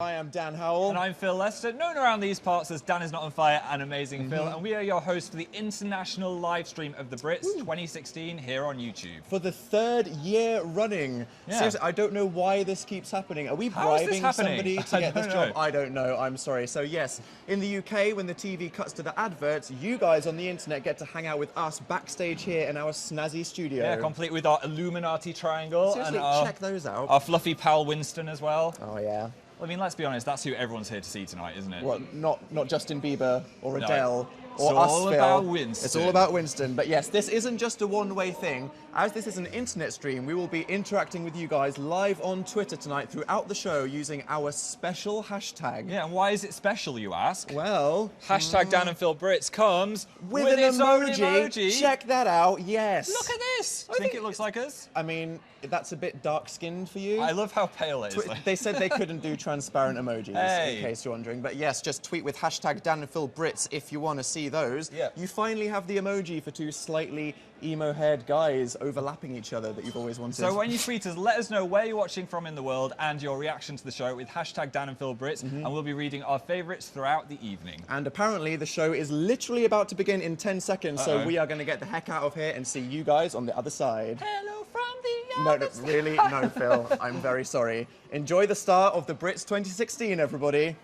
I am Dan Howell. And I'm Phil Lester, known around these parts as Dan is Not on Fire and Amazing Phil, and we are your hosts for the international live stream of the Brits 2016 here on YouTube. For the third year running. Yeah. Seriously, I don't know why this keeps happening. Are we bribing somebody to get this job? I don't know, I'm sorry. So yes, in the UK, when the TV cuts to the adverts, you guys on the internet get to hang out with us backstage here in our snazzy studio. Yeah, complete with our Illuminati triangle. Seriously, and check those out. Our fluffy pal Winston as well. Oh yeah. I mean, let's be honest, that's who everyone's here to see tonight, isn't it? Well, not Justin Bieber or Adele. It's or us, all Phil. about Winston. It's all about Winston. But yes, this isn't just a one-way thing. As this is an internet stream, we will be interacting with you guys live on Twitter tonight throughout the show using our special hashtag. Yeah, and why is it special, you ask? Well... Hashtag Dan and Phil Brits comes with an its own emoji. Check that out, yes. Look at this. Do you think it looks like us? I mean, that's a bit dark-skinned for you. I love how pale it is. They said they couldn't do transparent emojis, in case you're wondering. But yes, just tweet with hashtag Dan and Phil Brits if you want to see those. Yeah. You finally have the emoji for two slightly emo-haired guys overlapping each other that you've always wanted. So when you tweet us, let us know where you're watching from in the world and your reaction to the show with hashtag Dan and Phil Brits, and we'll be reading our favourites throughout the evening. And apparently the show is literally about to begin in 10 seconds, so we are going to get the heck out of here and see you guys on the other side. Hello from the other side. No, really? No, Phil. I'm very sorry. Enjoy the start of the Brits 2016, everybody.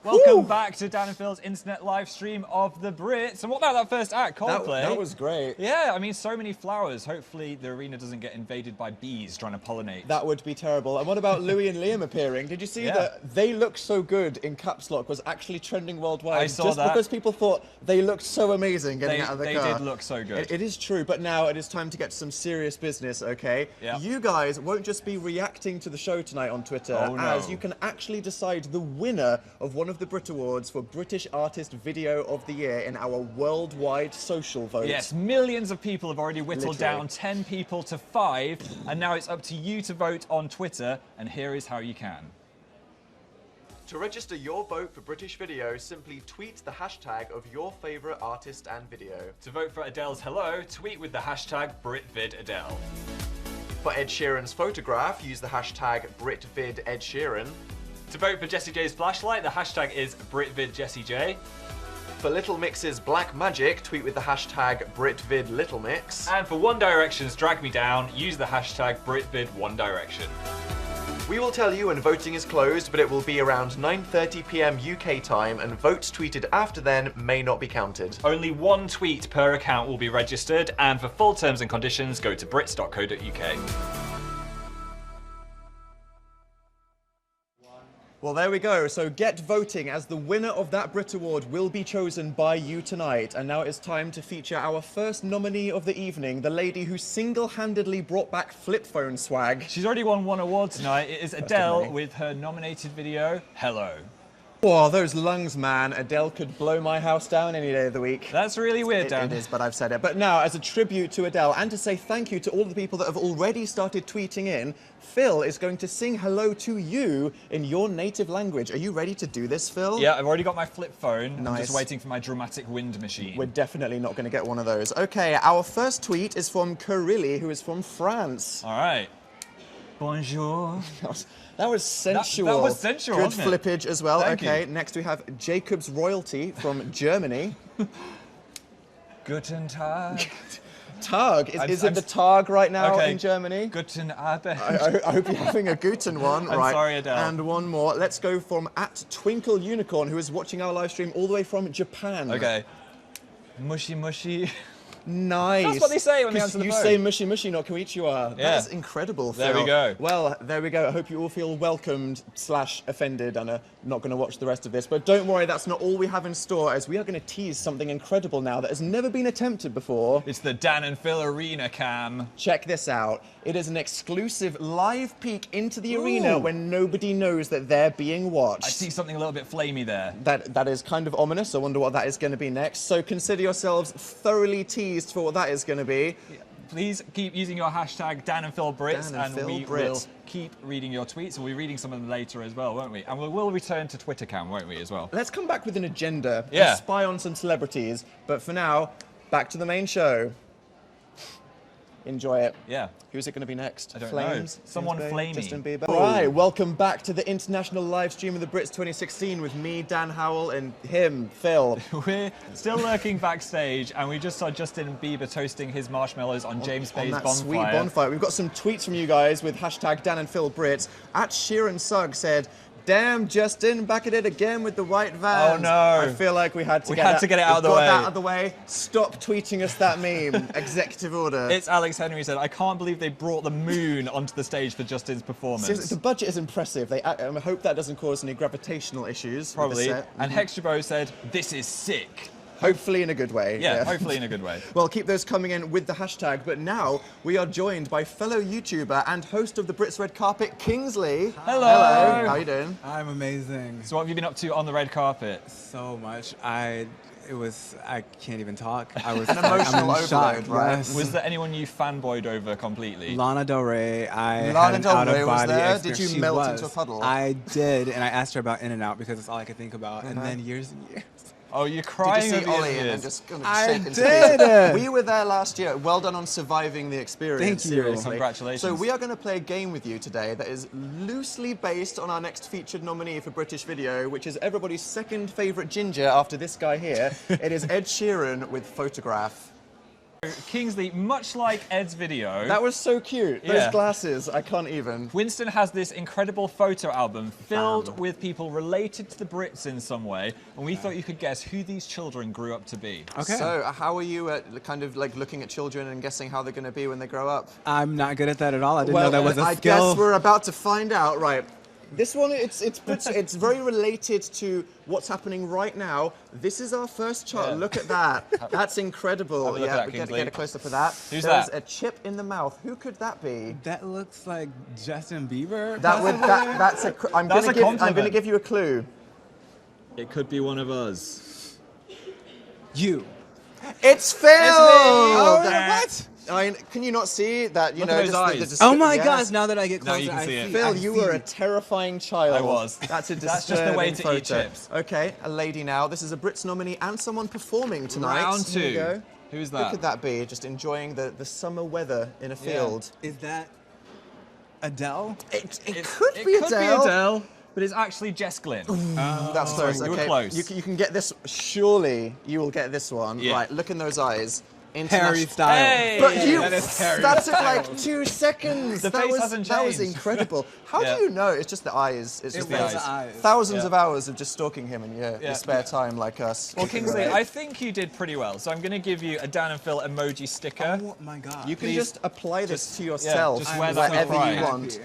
Welcome back to Dan and Phil's internet live stream of the Brits. And what about that first act, Coldplay? That was great. Yeah, I mean, so many flowers. Hopefully the arena doesn't get invaded by bees trying to pollinate. That would be terrible. And what about Louis and Liam appearing? Did you see that They Look So Good in caps lock was actually trending worldwide? I saw just that. Because people thought they looked so amazing getting out of the car. They did look so good. It is true, but now it is time to get to some serious business, okay? Yeah. You guys won't just be reacting to the show tonight on Twitter, as you can actually decide the winner of one of the Brit Awards for British Artist Video of the Year in our worldwide social vote. Yes, millions of people have already whittled down 10 people to 5, and now it's up to you to vote on Twitter, and here is how you can. To register your vote for British Video, simply tweet the hashtag of your favourite artist and video. To vote for Adele's Hello, tweet with the hashtag BRITVIDADELE. For Ed Sheeran's photograph, use the hashtag BritVidEdSheeran. To vote for Jessie J's flashlight, the hashtag is BritVidJessieJ. For Little Mix's Black Magic, tweet with the hashtag BritVidLittleMix. And for One Direction's Drag Me Down, use the hashtag BritVidOneDirection. We will tell you when voting is closed, but it will be around 9:30 PM UK time, and votes tweeted after then may not be counted. Only one tweet per account will be registered, and for full terms and conditions, go to brits.co.uk. Well, there we go. So get voting, as the winner of that Brit Award will be chosen by you tonight. And now it's time to feature our first nominee of the evening, the lady who single-handedly brought back flip phone swag. She's already won one award tonight. It is Adele with her nominated video, Hello. Oh, those lungs, man. Adele could blow my house down any day of the week. That's really weird, Dan. It is, but I've said it. But now, as a tribute to Adele, and to say thank you to all the people that have already started tweeting in, Phil is going to sing hello to you in your native language. Are you ready to do this, Phil? Yeah, I've already got my flip phone. Nice. I'm just waiting for my dramatic wind machine. We're definitely not going to get one of those. Okay, our first tweet is from Kurilli, who is from France. All right. Bonjour. That was sensual. That was sensual, Good wasn't it? flippage as well. Thank okay, you. Next we have Jacob's Royalty from Germany. Guten Tag. Tag? Is it the Tag right now in Germany? Guten Abend. I hope you're having a Guten one. I'm sorry, Adele. And one more. Let's go from @TwinkleUnicorn, who is watching our live stream all the way from Japan. Okay. Mushy mushy. Nice. That's what they say when they answer the phone. You say mushy mushy, not konnichiwa. Yeah. That's incredible, Phil. There we go. Well, there we go. I hope you all feel welcomed / offended and are not going to watch the rest of this. But don't worry, that's not all we have in store, as we are going to tease something incredible now that has never been attempted before. It's the Dan and Phil Arena cam. Check this out. It is an exclusive live peek into the arena when nobody knows that they're being watched. I see something a little bit flamey there. That is kind of ominous. I wonder what that is going to be next. So consider yourselves thoroughly teased for what that is going to be. Please keep using your hashtag Dan and Phil Brits, and we Brit. will keep reading your tweets. We'll be reading some of them later as well, won't we? And we will return to Twitter cam, won't we, as well? Let's come back with an agenda Yeah. and spy on some celebrities. But for now, back to the main show. Enjoy it. Yeah. Who's it going to be next? I don't Flames? know. Someone James Bay? flamey. Justin Bieber. Right, welcome back to the international live stream of the Brits 2016 with me, Dan Howell, and him, Phil. We're still lurking backstage, and we just saw Justin Bieber toasting his marshmallows on James Bay's bonfire. Sweet bonfire. We've got some tweets from you guys with hashtag Dan and Phil Brits. At Sheeran Sugg said, "Damn, Justin, back at it again with the white vans." Oh no! I feel like we had to get it out of the way. Got that out of the way. Stop tweeting us that meme. Executive order. It's Alex Henry said, "I can't believe they brought the moon onto the stage for Justin's performance." Seriously, the budget is impressive. I hope that doesn't cause any gravitational issues. Probably. With the set. And Hextrabo said, "This is sick." Hopefully in a good way. Yeah, hopefully in a good way. Well, keep those coming in with the hashtag. But now we are joined by fellow YouTuber and host of the Brits Red Carpet, Kingsley. Hello. Hello. How are you doing? I'm amazing. So what have you been up to on the red carpet? So much. I can't even talk. I was an emotional I'm in shock, overload, right? Yes. Was there anyone you fanboyed over completely? Lana Del Rey. Lana Del Rey was there? Did you She melt was. into a puddle? I did, and I asked her about In-N-Out because it's all I could think about. And then years and years. Oh, you're crying Did you see over Ollie the and just kind of I shake into did. tears? We were there last year. Well done on surviving the experience. Thank you. Seriously. Congratulations. So we are going to play a game with you today that is loosely based on our next featured nominee for British Video, which is everybody's second favourite ginger after this guy here. It is Ed Sheeran with Photograph. Kingsley, much like Ed's video, That was so cute. Yeah. Those glasses, I can't even. Winston has this incredible photo album filled with people related to the Brits in some way, and we thought you could guess who these children grew up to be. Okay. So how are you at kind of like looking at children and guessing how they're going to be when they grow up? I'm not good at that at all. I didn't know that was a I skill. guess we're about to find out. Right. This one, it's very related to what's happening right now. This is our first child. Yeah. Look at that. That's incredible. Have a look at that, we Kingsley. get a close-up of that. Who's There's that? a chip in the mouth. Who could that be? That looks like Justin Bieber. That's a. I'm That's going a compliment. to give you a clue. It could be one of us. You. It's Phil. Oh, There. what? Can you not see that? You Look know, at those eyes. Oh my yes. gosh, now that I get Now closer, you can I see it. Phil, I you see. were a terrifying child. I was. That's a disturbing That's just the way to photo. eat chips. Okay, a lady now. This is a Brits nominee and someone performing tonight. Round Here you two. go. Who's Who that? could that be? Just enjoying the summer weather in a field. Is that Adele? It It could be could Adele. be Adele, but it's actually Jess Glynn. That's close. you were Okay, close. You can get this. Surely you will get this one. Yeah. Right. Look in those eyes. Harry Styles. Hey! But you, That is Harry that took like 2 seconds. The that face was, hasn't That was changed. incredible. How Yeah. do you know? It's just the eyes. It's just the the eyes. eyes. Thousands Yeah. of hours of just stalking him in your Yeah. spare time, like us. Well, Kingsley, I think you did pretty well, so I'm going to give you a Dan and Phil emoji sticker. Oh my god. You can Please. just apply this to yourself just wear that wherever with you pride. want.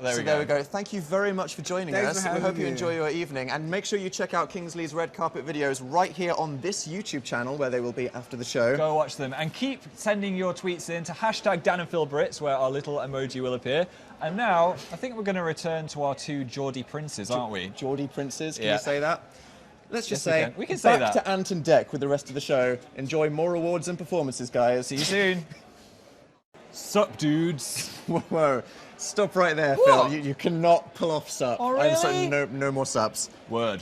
There So we there go. we go. Thank you very much for joining Thanks us. for We having hope you me. enjoy your evening. And make sure you check out Kingsley's red carpet videos right here on this YouTube channel, where they will be after the show. Go watch them and keep sending your tweets in to hashtag Dan and Phil Brits, where our little emoji will appear. And now, I think we're going to return to our two Geordie princes, aren't we? Geordie princes, can Yeah. you say that? Let's just Yes, we say, can. We can say back that. to Ant and Dec with the rest of the show. Enjoy more awards and performances, guys. See you soon. Sup, dudes? Whoa. Stop right there, What? Phil. You cannot pull off sup. Oh, I'm sorry, really? no more sups. Word.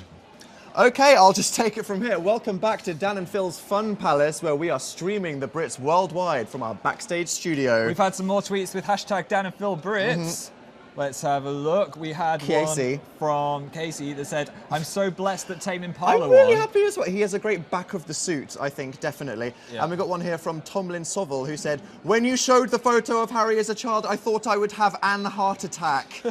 Okay, I'll just take it from here. Welcome back to Dan and Phil's Fun Palace, where we are streaming the Brits worldwide from our backstage studio. We've had some more tweets with hashtag Dan and Phil Brits. Let's have a look. We had Casey. one from Casey that said, "I'm so blessed that Tame I'm Impala really won." happy as well. He has a great back of the suit, I think, definitely. Yeah. And we got one here from Tomlin Sovel, who said, "When you showed the photo of Harry as a child, I thought I would have an heart attack."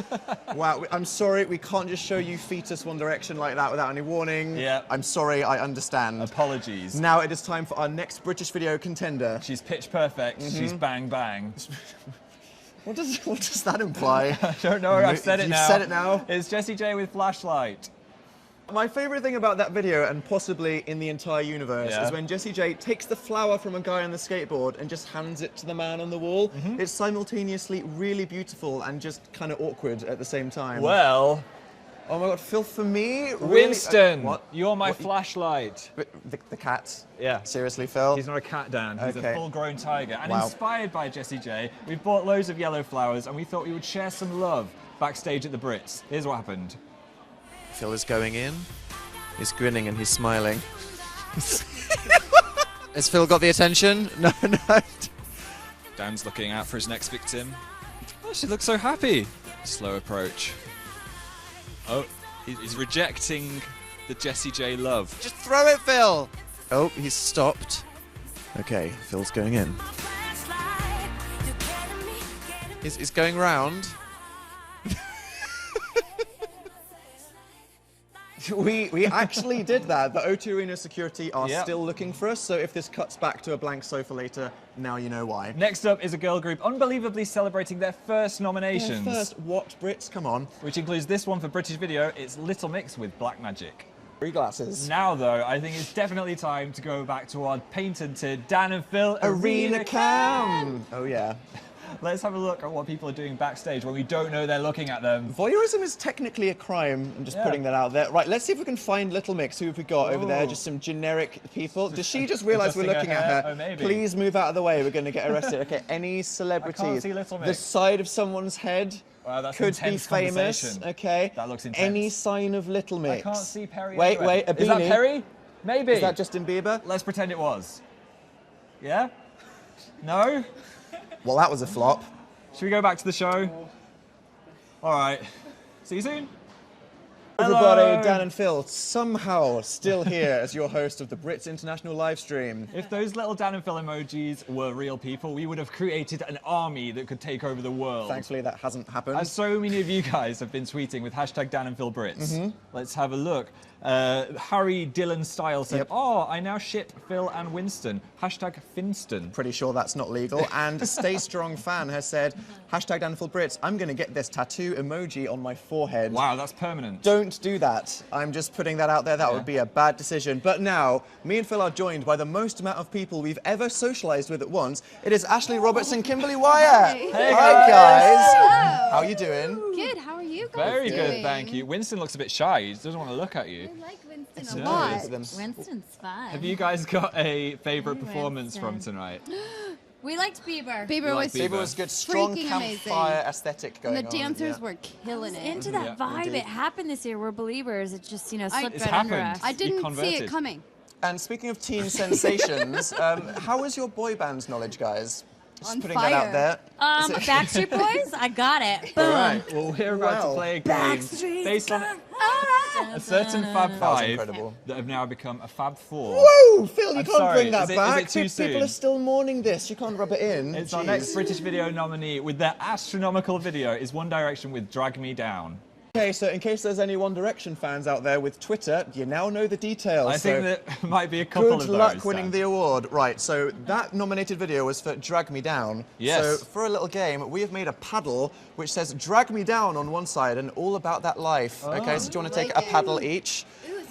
Wow, I'm sorry, we can't just show you fetus One Direction like that without any warning. Yeah. I'm sorry, I understand. Apologies. Now it is time for our next British video contender. She's pitch perfect. She's bang bang. What does that imply? I don't know. I've said it You've now. said it now. It's Jessie J with Flashlight. My favourite thing about that video, and possibly in the entire universe, Yeah. is when Jessie J takes the flower from a guy on the skateboard and just hands it to the man on the wall. It's simultaneously really beautiful and just kind of awkward at the same time. Well, Oh my god, Phil, for me, really... Winston, what? you're my What? flashlight. The cat? Yeah. Seriously, Phil? He's not a cat, Dan. He's Okay. a full-grown tiger. And Wow. inspired by Jessie J, we've bought loads of yellow flowers and we thought we would share some love backstage at the Brits. Here's what happened. Phil is going in. He's grinning and he's smiling. Has Phil got the attention? No. Dan's looking out for his next victim. Oh, she looks so happy. Slow approach. Oh, he's rejecting the Jessie J love. Just throw it, Phil. Oh, he's stopped. Okay, Phil's going in. He's going round. We actually did that. The O2 Arena security are still looking for us, so if this cuts back to a blank sofa later, now you know why. Next up is a girl group unbelievably celebrating their first nominations. Their first what, Brits? Come on. Which includes this one for British Video. It's Little Mix with Black Magic. 3 glasses. Now, though, I think it's definitely time to go back to our patented Dan and Phil Arena Cam. Oh, yeah. Let's have a look at what people are doing backstage when we don't know they're looking at them. Voyeurism is technically a crime. I'm just putting that out there. Right, let's see if we can find Little Mix. Who have we got over there? Just some generic people. Does she just realise we're looking at her? Oh, maybe. Please move out of the way. We're going to get arrested. Okay, any celebrities? I can't see Little Mix. The side of someone's head wow, that's could be intense famous. conversation. Okay. That looks intense. Any sign of Little Mix? I can't see Perry. Wait, anywhere. wait, a beanie. Is that Perry? Maybe. Is that Justin Bieber? Let's pretend it was. Yeah? No? Well, that was a flop. Should we go back to the show? All right. See you soon. Everybody, Hello. Dan and Phil, somehow still here as your host of the Brits International live stream. If those little Dan and Phil emojis were real people, we would have created an army that could take over the world. Thankfully, that hasn't happened. As so many of you guys have been tweeting with hashtag Dan and Phil Brits. Let's have a look. Harry Dylan Style said, oh, I now ship Phil and Winston. Hashtag Finston. Pretty sure that's not legal. And Stay Strong Fan has said, hashtag Dan and Phil Brits, I'm going to get this tattoo emoji on my forehead. Wow, that's permanent. Don't do that. I'm just putting that out there. That would be a bad decision. But now, me and Phil are joined by the most amount of people we've ever socialised with at once. It is Ashley Roberts and Kimberly Wyatt. Hey. Hi, guys. Hello. How are you doing? Good, how are you guys Very doing? good, thank you. Winston looks a bit shy. He doesn't want to look at you. I like Winston It's a nice. lot. Winston's fun. Have you guys got a favourite Hi, performance from Winston. tonight? We liked Bieber. Bieber like was Bieber? Bieber was good. Strong freaking campfire amazing. aesthetic going on. And the dancers yeah. were killing it. Into that Yeah, vibe. indeed. It happened this year. We're believers. It just, you know, slipped It's right under happened. us. I didn't see converted. it coming. And speaking of teen sensations, how is your boy band knowledge, guys? Just On putting that out fire. there. Backstreet Boys, I got it. Boom. All right, well, we're about to Wow. play a game Backstreet's based on gone. All right. a certain Fab was Five incredible. that have now become a Fab Four. Whoa, Phil, you I'm can't sorry, bring that is it back. too soon? People are still mourning this. You can't rub it in. It's our Jeez. next British Video nominee with their astronomical video is One Direction with Drag Me Down. Okay, so in case there's any One Direction fans out there with Twitter, you now know the details. I so think there might be a couple good of luck those. winning Dan. the award. Right, so that nominated video was for Drag Me Down. Yes. So for a little game, we have made a paddle which says Drag Me Down on one side and All About That Life. Okay, so do you want to take a paddle each?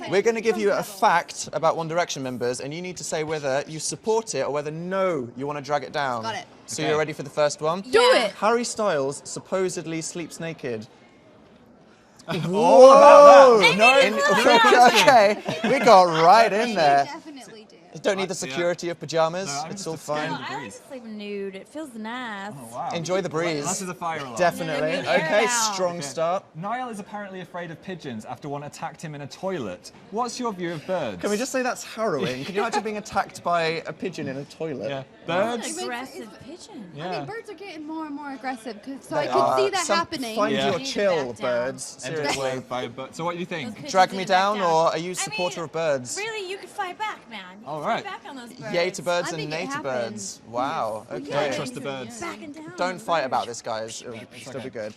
We're going to give you a fact about One Direction members, and you need to say whether you support it or whether no, you want to drag it down. Got it. So Okay. you're ready for the first one? Do it! Harry Styles supposedly sleeps naked. All about that. No, okay, we got right in there. Definitely do. You don't need the security of pajamas. No, I'm it's just all a fine. No, I like to sleep nude. It feels nice. Oh, wow. Enjoy the breeze. This is a fire alarm. Definitely. Let me hear Okay, it out. strong start. Niall is apparently afraid of pigeons after one attacked him in a toilet. What's your view of birds? Can we just say that's harrowing? Can you imagine being attacked by a pigeon in a toilet? Yeah. An Birds? aggressive pigeon. Yeah. I mean, birds are getting more and more aggressive, so They I could are. see that Some- happening. Find Yeah. your chill, Back down. birds. Seriously. Entertained by birds. So what do you think? Those pigeons Drag need me to back down, or are you a I supporter mean, of birds? Really, you could fight back, man. You All could right. fight back on those birds. Yay to birds I and think nay it to birds. Wow. Yeah. Okay. Trust the birds. Backing down. Don't fight about this, guys. It'll still be good.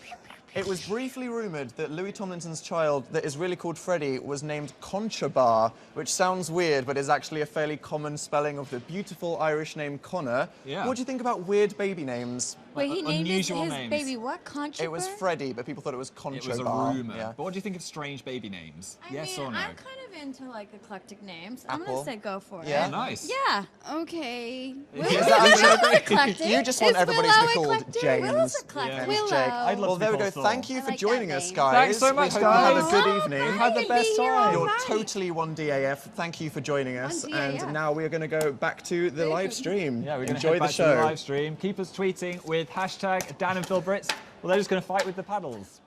It was briefly rumoured that Louis Tomlinson's child, that is really called Freddie, was named Contrabar, which sounds weird, but is actually a fairly common spelling of the beautiful Irish name Connor. Yeah. What do you think about weird baby names? Wait, he named his Unusual names. baby what? Contra? It was Freddie, but people thought it was Contrabar. It was a rumour. Yeah. But what do you think of strange baby names? I Yes mean, or no? I'm kind of into like eclectic names. I'm Apple. gonna say go for Yeah. it. Nice. Yeah. Okay. Is Is that that eclectic. You just want Is everybody to be Willow called eclectic? James. Willow's eclectic. Yeah. Willow. Jake. I'd love Well, to there be we go. called Thor. Thank you I for like joining that us, name. guys. Thanks so much, we hope guys. you have a good evening. We've had the best time. You're Right. totally 1DAF. Thank you for joining us. 1DAF. And now we're going to go back to the live stream. Yeah, we're going to Enjoy head the back to the show. live stream. Keep us tweeting with hashtag Dan and Phil Brits. Well, they're just going to fight with the paddles.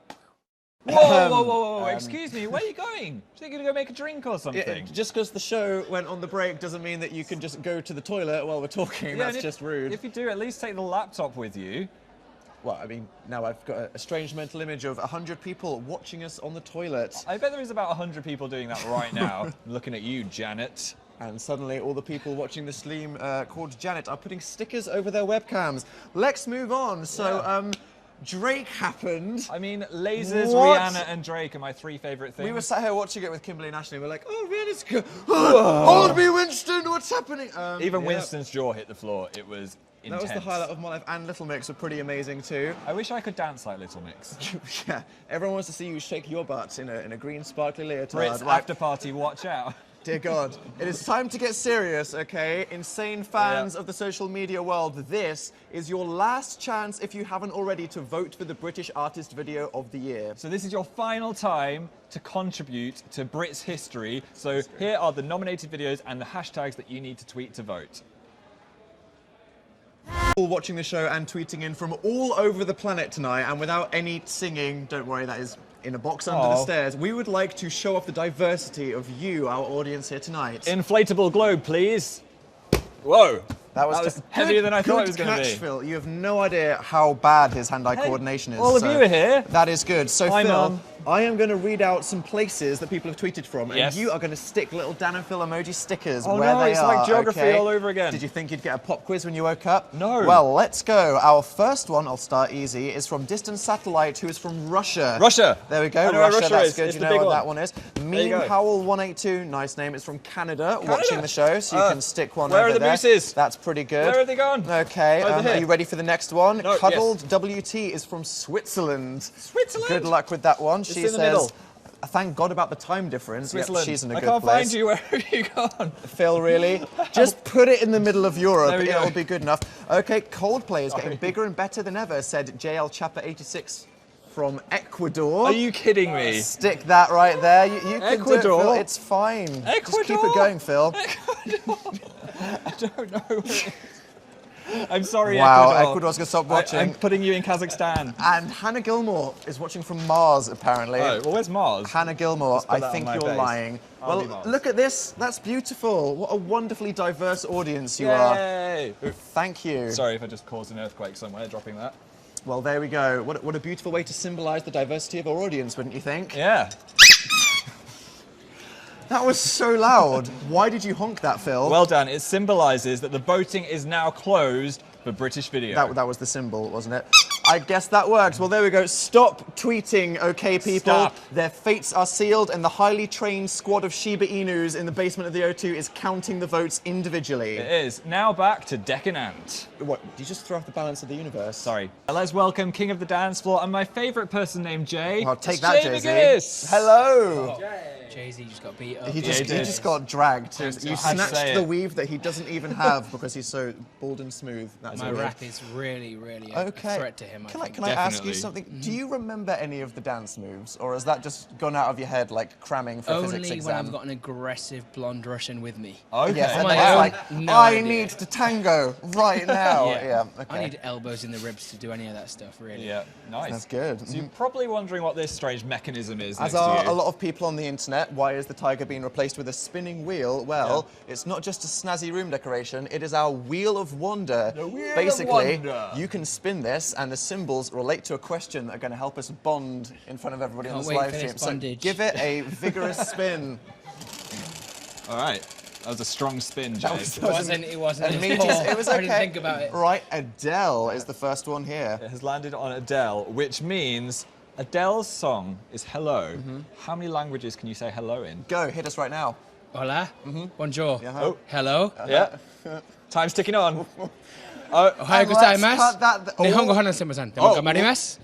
Whoa. Excuse me, where are you going? Do you think you're going to go make a drink or something? Yeah, just because the show went on the break doesn't mean that you can just go to the toilet while we're talking. Yeah, That's just rude. If you do, at least take the laptop with you. Well, I mean, now I've got a strange mental image of 100 people watching us on the toilet. I bet there is about 100 people doing that right now. Looking at you, Janet. And suddenly all the people watching the stream called Janet are putting stickers over their webcams. Let's move on. So, Drake happened. I mean, lasers, What? Rihanna, and Drake are my 3 favourite things. We were sat here watching it with Kimberly and Ashley, and we're like, oh, Rihanna's good. Hold me, Winston, what's happening? Even yeah. Winston's jaw hit the floor. It was intense. That was the highlight of my life, and Little Mix were pretty amazing too. I wish I could dance like Little Mix. Yeah, everyone wants to see you shake your butt in a green sparkly leotard. Brit's after party, watch out. Dear God, it is time to get serious, okay? Insane fans of the social media world, this is your last chance, if you haven't already, to vote for the British Artist Video of the Year. So this is your final time to contribute to Brit's history. So here are the nominated videos and the hashtags that you need to tweet to vote. All watching the show and tweeting in from all over the planet tonight, and without any singing, don't worry, that is in a box under the stairs, we would like to show off the diversity of you, our audience here tonight. Inflatable globe, please. Whoa. That was heavier than I thought it was good going to catch, be. Phil. You have no idea how bad his hand-eye coordination is. All of you are here. That is good. So, Hi, Phil, Mum. I am going to read out some places that people have tweeted from, Yes. and you are going to stick little Dan and Phil emoji stickers Oh, where no, they it's are. like geography okay? all over again. Did you think you'd get a pop quiz when you woke up? No. Well, let's go. Our first one, I'll start easy, is from Distant Satellite, who is from Russia. Russia. There we go. I know where Russia, Russia that's is. good. It's You the know big what one. that one is. you Meme go. Howell 182, nice name. It's from Canada, watching the show, so you can stick one Where over are the there. mooses? That's pretty good. Where are they gone? Okay, Over here. are you ready for the next one? No, Cuddled WT is from Switzerland. Switzerland? Good luck with that one. She in the says, middle. Thank God about the time difference. Yep, Switzerland. she's in a I good can't place. find you. Where have you gone? Phil, really? Just put it in the middle of Europe. There we go. It'll be good enough. Okay, Coldplay is getting bigger and better than ever, said JL Chapter 86 from Ecuador. Are you kidding me? Stick that right there. You can do it, Ecuador? Phil. It's fine. Just keep Ecuador? it going, Phil. I don't know where it is. I'm sorry, Wow, Ecuador. Ecuador's going to stop watching. I'm putting you in Kazakhstan. And Hannah Gilmore is watching from Mars, apparently. Oh, well, where's Mars? Hannah Gilmore, Let's put I that think on my you're base. lying. I'll be Well, Mars. look at this. That's beautiful. What a wonderfully diverse audience you are. Yay! Thank you. Sorry if I just caused an earthquake somewhere, dropping that. Well, there we go. What a beautiful way to symbolise the diversity of our audience, wouldn't you think? Yeah. That was so loud. Why did you honk that, Phil? Well done. It symbolises that the voting is now closed for British Video. That was the symbol, wasn't it? I guess that works. Well, there we go. Stop tweeting, okay, people. Stop. Their fates are sealed, and the highly trained squad of Shiba Inus in the basement of the O2 is counting the votes individually. It is. Now back to Deck and Ant. What, did you just throw off the balance of the universe? Sorry. Let's welcome King of the Dance Floor and my favourite person named Jay. I'll take It's that, Jay Jay-Z. McGuinness. Hello. Jay-Z just got beat up. He he did. just got dragged. You had to say snatched it. the weave that he doesn't even have because he's so bald and smooth. That's My all right. rap is really, really a Okay. threat to him. Can I think. I ask you Definitely. something? Do you remember any of the dance moves, or has that just gone out of your head like cramming for a physics Only exam? when I've got an aggressive blonde Russian with me. Okay. Yes, and my then it's own, like, no I idea. need to tango right now. Yeah, okay. I need elbows in the ribs to do any of that stuff, really. Yeah, nice. That's good. So you're probably wondering what this strange mechanism is As next are to you. a lot of people on the internet, why is the tiger being replaced with a spinning wheel? Well, it's not just a snazzy room decoration, it is our Wheel of Wonder. The Wheel of Basically, Wonder. you can spin this and the symbols relate to a question that are going to help us bond in front of everybody on Can't this wait live for stream. this So bondage. give it a vigorous spin. All right. That was a strong spin, Jay. It wasn't. And me just, it was okay. I didn't think about it. Right, Adele is the first one here. It has landed on Adele, which means Adele's song is Hello. How many languages can you say hello in? Go, hit us right now. Hola. Bonjour. Oh. Hello. Yeah. Time's ticking on. Ohayou gozaimasu. cut that. Nihongo hana sumimasen. Tengo gamarimasu.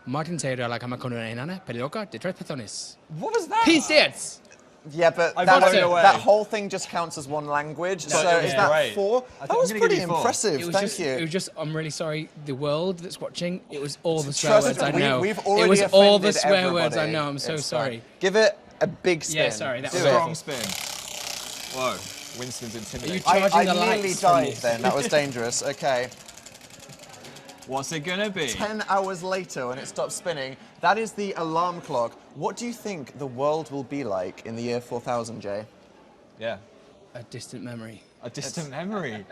Martin Taylor la kama kono enana. Perioka de tres personas. What was that? P6. Yeah, but I'm that, blown away. that whole thing just counts as one language. So it was is that great. 4? I That think was I'm gonna pretty give you 4. impressive. It was Thank just, you. It was just, I'm really sorry, the world that's watching, it was all the swear Trust words me, I know. We've already it was all the offended swear words I everybody. know, I'm so It's sorry. fine. Give it a big spin. Yeah, sorry, that Do was it. Strong spin. Whoa. Winston's intimidating. Are you charging I the nearly lights from died this? then. That was dangerous. Okay. What's it gonna be? 10 hours later, when it stopped spinning, That is the alarm clock. What do you think the world will be like in the year 4000, Jay? Yeah. A distant memory. A distant memory.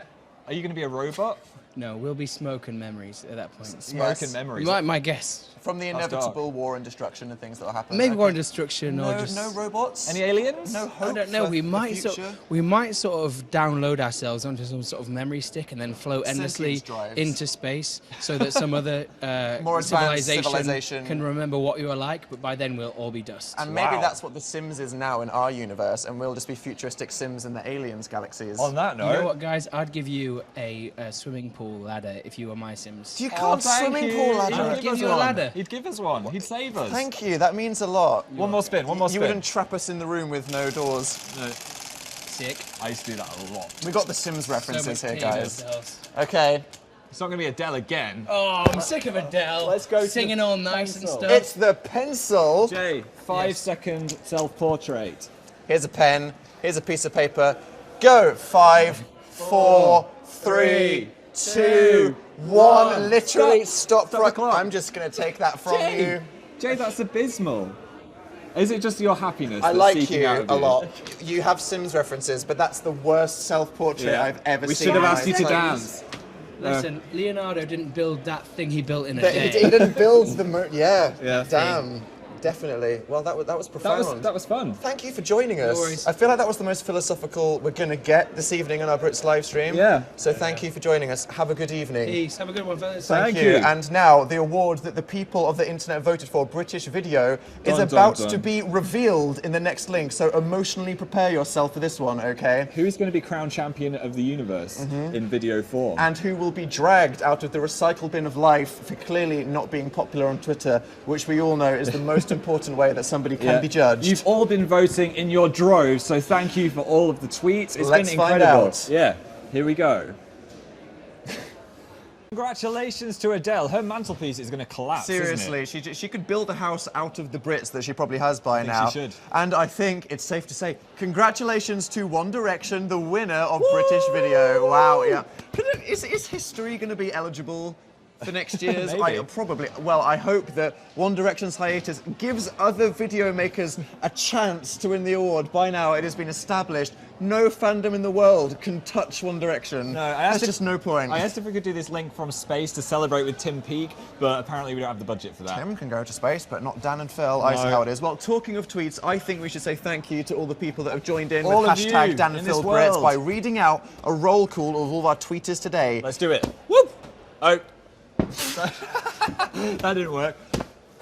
Are you going to be a robot? No, we'll be smoke and memories at that point. Smoke and memories. My guess. From the inevitable war and destruction and things that will happen. Maybe war and destruction, or No, just no robots? Any aliens? No hope I don't know. for We the might future? sort of download ourselves onto some sort of memory stick and then float endlessly Sentience drives. into space, so that some other More advanced civilization civilization can remember what we were like. But by then, we'll all be dust. And maybe that's what The Sims is now in our universe, and we'll just be futuristic Sims in the aliens galaxies. On that You note, know what, guys? I'd give you a swimming pool ladder if you were my Sims. You can't swimming pool ladder. I'll He'd give us you a one. ladder. He'd give us one. He'd save us. Thank you, that means a lot. One more spin, one more You spin. wouldn't trap us in the room with no doors. Sick. I used to do that a lot. We got the Sims references So here, much guys. chaos. Okay, It's not going to be Adele again. Oh, I'm sick of Adele. Let's go to singing the all nice and pencil. stuff. it's the pencil. Jay, 5-second self-portrait. Here's a pen, here's a piece of paper. Go, 5, 4, 3, 2, 1. Literally stop the clock. I'm just going to take that from you. Jay, that's abysmal. Is it just your happiness I that's like seeping you out of a lot. You have Sims references, but that's the worst self-portrait Yeah. I've ever We seen. should have in asked my you to life. dance. Listen, Leonardo didn't build that thing he built in a But day. he didn't build the yeah. Yeah. Damn. Definitely. Well, that was profound. That was fun. Thank you for joining us. worries. I feel like that was the most philosophical we're going to get this evening on our Brits live stream. Yeah. So thank you for joining us. Have a good evening. Peace. Have a good one, fellas. Thank Thank you. you. And now the award that the people of the internet voted for, British Video, is Dun, dun, about dun. to be revealed in the next link. So emotionally prepare yourself for this one, okay? Who's going to be crowned champion of the universe in video form? And who will be dragged out of the recycle bin of life for clearly not being popular on Twitter, which we all know is the most important way that somebody can be judged. You've all been voting in your droves, so thank you for all of the tweets. It's Let's been find incredible. out. Yeah, here we go. Congratulations to Adele. Her mantelpiece is going to collapse. Seriously, isn't it? she could build a house out of the Brits that she probably has by think now. she should. And I think it's safe to say, congratulations to One Direction, the winner of British Video. Wow, yeah. Is history going to be eligible for next year's? Maybe. Probably. Well, I hope that One Direction's hiatus gives other video makers a chance to win the award. By now, it has been established. No fandom in the world can touch One Direction. No, I asked There's just no point. I asked if we could do this link from space to celebrate with Tim Peake, but apparently we don't have the budget for that. Tim can go to space, but not Dan and Phil. I see how it is. Well, talking of tweets, I think we should say thank you to all the people that have joined in All with of you hashtag Dan in and this Phil Brits world. by reading out a roll call of all of our tweeters today. Let's do it. Whoop! Oh. That didn't work.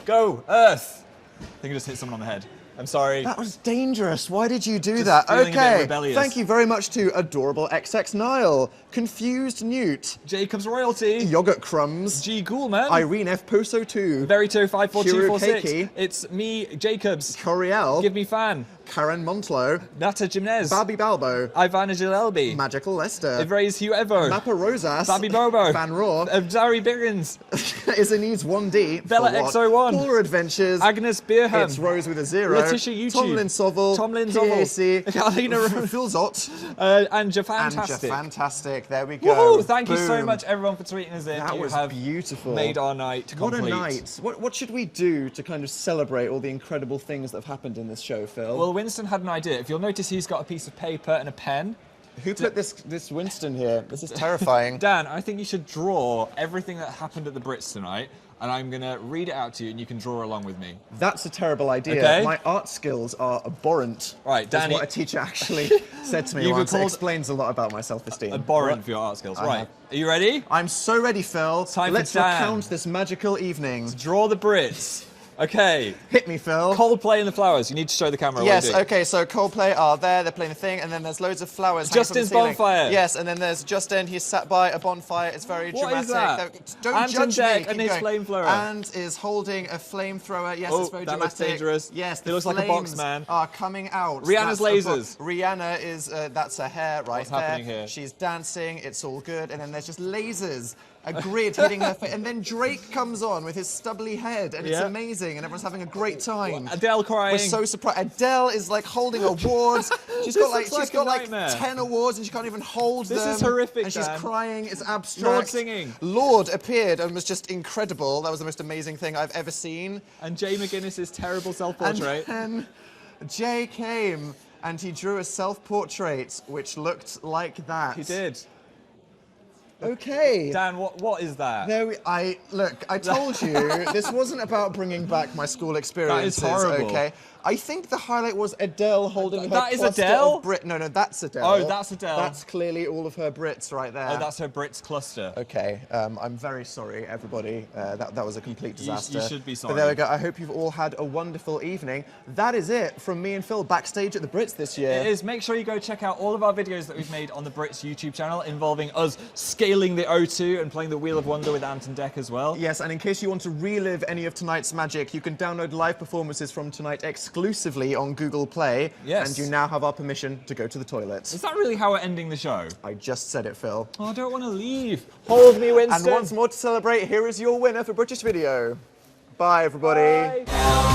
Go, Earth! I think I just hit someone on the head. I'm sorry. That was dangerous. Why did you do that? feeling a bit Okay. rebellious. Thank you very much to Adorable XX Nile, Confused Newt, Jacob's Royalty. Yogurt Crumbs, G. Ghoulman. Irene F. Poso 2, Verito 54246. Hirokeki. It's me, Jacobs. Coriel, Give me fan. Karen Montlo, Nata Gymnez. Babi Balbo, Ivana Jalelby. Magical Lester, Ivraze Hugh Evo. Mappa Rosas, Babi Bobo. Van Raw, Zari Biggins. Isanese 1D, Bella for what? XO1. Polar Adventures, Agnes Beerham. It's Rose with a 0, Letitia YouTube. Tomlin Sovel, Tomlin Sovel. Casey, Alina Phil Zott, and Jafantastic. and Fantastic. There we go. Woohoo! Thank you so Boom. much, everyone, for tweeting us in. That You was have beautiful. made our night What complete. a night. What should we do to kind of celebrate all the incredible things that have happened in this show, Phil? Well, Winston had an idea. If you'll notice, he's got a piece of paper and a pen. who put this Winston here? This is terrifying. Dan, I think you should draw everything that happened at the Brits tonight, and I'm going to read it out to you, and you can draw along with me. That's a terrible idea. Okay. My art skills are abhorrent. Right, That's Danny- what a teacher actually said to me You once. It recalled- explains a lot about my self-esteem. Abhorrent for your art skills. I Right, have. are you ready? I'm so ready, Phil. Time for Let's Dan. recount this magical evening. Draw the Brits. Okay. Hit me, Phil. Coldplay and the Flowers. You need to show the camera. Yes, what you do. okay, so Coldplay are there, they're playing the thing, and then there's loads of flowers hanging from the Justin's ceiling. bonfire. Yes, and then there's Justin, he's sat by a bonfire, it's very What dramatic. is that? Don't Anton judge Deck me, and keep his going. flamethrower. And is holding a flamethrower, yes, Oh, it's very that looks dramatic. dangerous. Yes, the He looks like a flames box man. are coming out. Rihanna's That's a lasers. Rihanna is, that's her hair right What's there. happening here? She's dancing, it's all good, and then there's just lasers a grid hitting her face. And then Drake comes on with his stubbly head, and it's amazing, and everyone's having a great time. Adele crying. We're so surprised. Adele is like holding awards. She's got like 10 awards, and she can't even hold them. This is horrific, and she's Dan. crying. It's abstract. Lord singing. Lord appeared and was just incredible. That was the most amazing thing I've ever seen. And Jay McGuinness's terrible self-portrait. And then Jay came and he drew a self-portrait which looked like that. He did. Okay. Dan, what is that? Look, I told you, this wasn't about bringing back my school experiences, That is horrible. okay? I think the highlight was Adele holding her That is cluster Adele? of Brit. No, that's Adele. Oh, that's Adele. That's clearly all of her Brits right there. Oh, that's her Brits cluster. Okay, I'm very sorry, everybody. That was a complete disaster. You should be sorry. But there we go. I hope you've all had a wonderful evening. That is it from me and Phil backstage at the Brits this year. It is. Make sure you go check out all of our videos that we've made on the Brits YouTube channel involving us scaling the O2 and playing the Wheel of Wonder with Ant and Dec as well. Yes, and in case you want to relive any of tonight's magic, you can download live performances from tonight exclusively on Google Play. Yes. And you now have our permission to go to the toilets. Is that really how we're ending the show? I just said it, Phil. Oh, I don't want to leave. Hold me, Winston. And once more to celebrate, here is your winner for British Video. Bye, everybody. Bye.